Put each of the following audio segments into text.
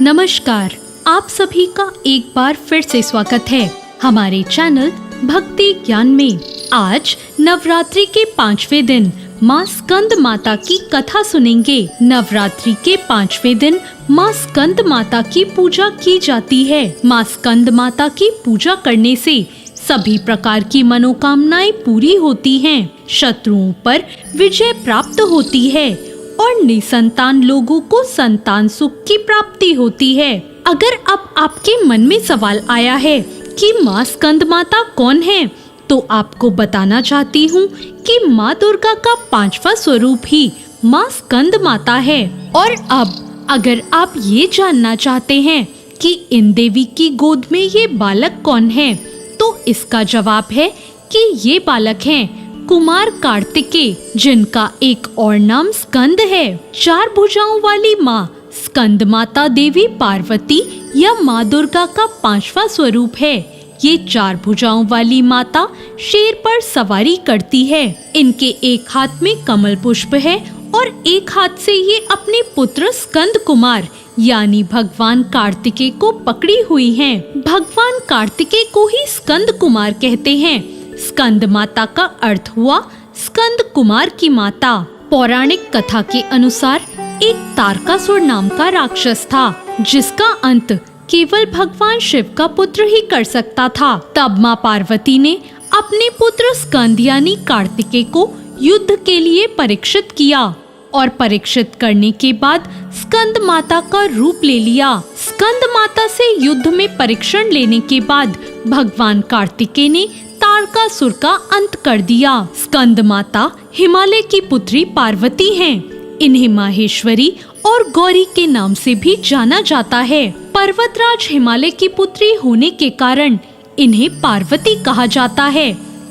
नमस्कार, आप सभी का एक बार फिर से स्वागत है हमारे चैनल भक्ति ज्ञान में। आज नवरात्रि के 5वें दिन माँ स्कंद माता की कथा सुनेंगे। नवरात्रि के 5वें दिन माँ स्कंद माता की पूजा की जाती है। माँ स्कंद माता की पूजा करने से सभी प्रकार की मनोकामनाएं पूरी होती हैं, शत्रुओं पर विजय प्राप्त होती है और निसंतान लोगों को संतान सुख की प्राप्ति होती है। अगर अब आपके मन में सवाल आया है कि माँ स्कंद माता कौन है, तो आपको बताना चाहती हूँ कि माँ दुर्गा का 5वां स्वरूप ही माँ स्कंद माता है। और अब अगर आप ये जानना चाहते हैं कि इन देवी की गोद में ये बालक कौन है, तो इसका जवाब है कि ये बालक हैं कुमार कार्तिकेय, जिनका एक और नाम स्कंद है। 4 भुजाओं वाली माँ स्कंद माता देवी पार्वती या माँ दुर्गा का 5वां स्वरूप है। ये 4 भुजाओं वाली माता शेर पर सवारी करती है। इनके एक हाथ में कमल पुष्प है और एक हाथ से ये अपने पुत्र स्कंद कुमार यानी भगवान कार्तिकेय को पकड़ी हुई हैं। भगवान कार्तिकेय को ही स्कंद कुमार कहते हैं। स्कंद माता का अर्थ हुआ स्कंद कुमार की माता। पौराणिक कथा के अनुसार एक तारकासुर नाम का राक्षस था, जिसका अंत केवल भगवान शिव का पुत्र ही कर सकता था। तब माँ पार्वती ने अपने पुत्र स्कंद यानी कार्तिकेय को युद्ध के लिए परीक्षित किया और परीक्षित करने के बाद स्कंद माता का रूप ले लिया। स्कंद माता से युद्ध में परीक्षण लेने के बाद भगवान कार्तिकेय ने तारकासुर का अंत कर दिया। स्कंद माता हिमालय की पुत्री पार्वती हैं। इन्हें माहेश्वरी और गौरी के नाम से भी जाना जाता है। पर्वतराज हिमालय की पुत्री होने के कारण इन्हें पार्वती कहा जाता है।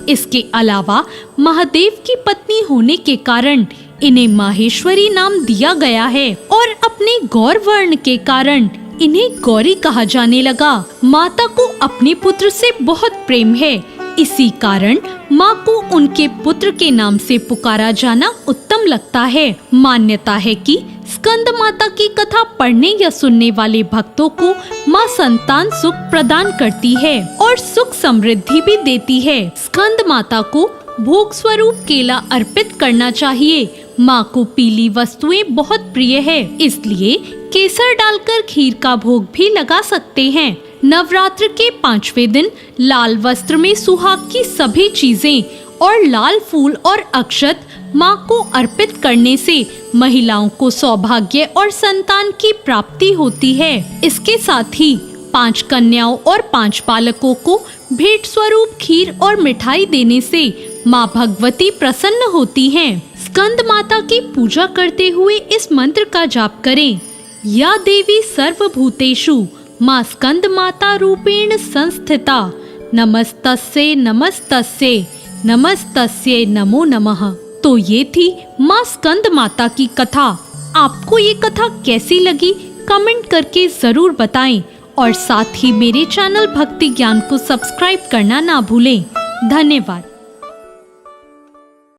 इसके अलावा महादेव की पत्नी होने के कारण इन्हें माहेश्वरी नाम दिया गया है और अपने गौर वर्ण के कारण इन्हें गौरी कहा जाने लगा। माता को अपने पुत्र से बहुत प्रेम है, इसी कारण माँ को उनके पुत्र के नाम से पुकारा जाना उत्तम लगता है। मान्यता है कि स्कंद माता की कथा पढ़ने या सुनने वाले भक्तों को माँ संतान सुख प्रदान करती है और सुख समृद्धि भी देती है। स्कंद माता को भोग स्वरूप केला अर्पित करना चाहिए। माँ को पीली वस्तुएं बहुत प्रिय है, इसलिए केसर डालकर खीर का भोग भी लगा सकते हैं। नवरात्र के 5वें दिन लाल वस्त्र में सुहाग की सभी चीजें और लाल फूल और अक्षत माँ को अर्पित करने से महिलाओं को सौभाग्य और संतान की प्राप्ति होती है। इसके साथ ही 5 कन्याओं और 5 बालकों को भेंट स्वरूप खीर और मिठाई देने से माँ भगवती प्रसन्न होती हैं। स्कंद माता की पूजा करते हुए इस मंत्र का जाप करें। या देवी सर्वभूतेषु माँ स्कंद माता रूपेण संस्थिता, नमस्तस्यै नमस्तस्यै नमस्तस्यै नमो नमः। तो ये थी माँ स्कंद माता की कथा। आपको ये कथा कैसी लगी कमेंट करके जरूर बताएं और साथ ही मेरे चैनल भक्ति ज्ञान को सब्सक्राइब करना ना भूलें। धन्यवाद।